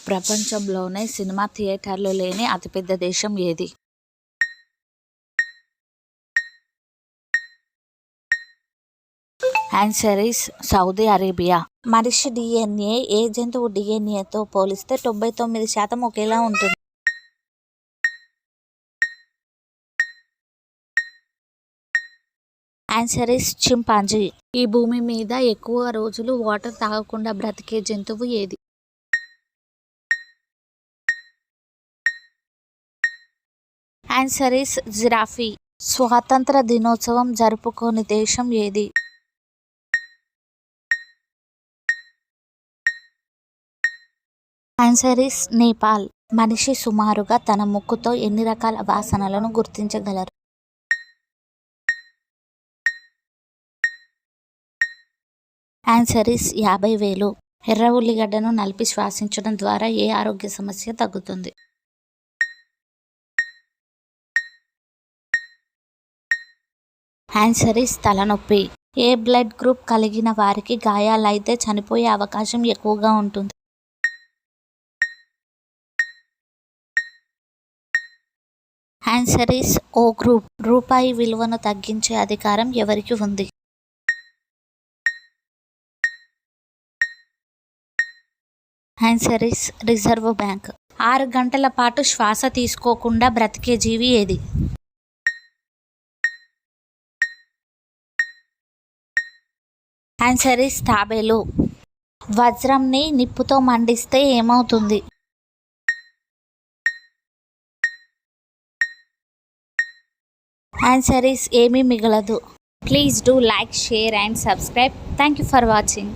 ప్రపంచంలోనే సినిమా థియేటర్లు లేని అతిపెద్ద దేశం ఏది? Answer is Saudi Arabia. మనిషి డిఎన్ఏ ఏ జంతువు డిఎన్ఏతో పోలిస్తే 99% ఒకేలా ఉంటుంది? Answer is chimpanzee. ఈ భూమి మీద ఎక్కువ రోజులు వాటర్ తాగకుండా బ్రతికే జంతువు ఏది? Answer is giraffe. స్వాతంత్ర దినోత్సవం జరుపుకోని దేశం ఏది? Answer is Nepal. మనిషి సుమారుగా తన ముక్కుతో ఎన్ని రకాల వాసనలను గుర్తించగలరు? Answer is 50,000. ఎర్ర ఉల్లిగడ్డను నలిపి శ్వాసించడం ద్వారా ఏ ఆరోగ్య సమస్య తగ్గుతుంది? ఆన్సర్ ఈస్ తలనొప్పి. ఏ బ్లడ్ గ్రూప్ కలిగిన వారికి గాయాలైతే చనిపోయే అవకాశం ఎక్కువగా ఉంటుంది? Answer is O group. రూపాయి విలువను తగ్గించే అధికారం ఎవరికి ఉంది? Answer is reserve bank. 6 గంటల పాటు శ్వాస తీసుకోకుండా బ్రతికే జీవి ఏది? ఆన్సర్ ఈస్ తాబేలు. వజ్రంని నిప్పుతో మండిస్తే ఏమవుతుంది? ఆన్సర్ ఈస్ ఏమీ మిగలదు. Please do like, share and subscribe. Thank you for watching.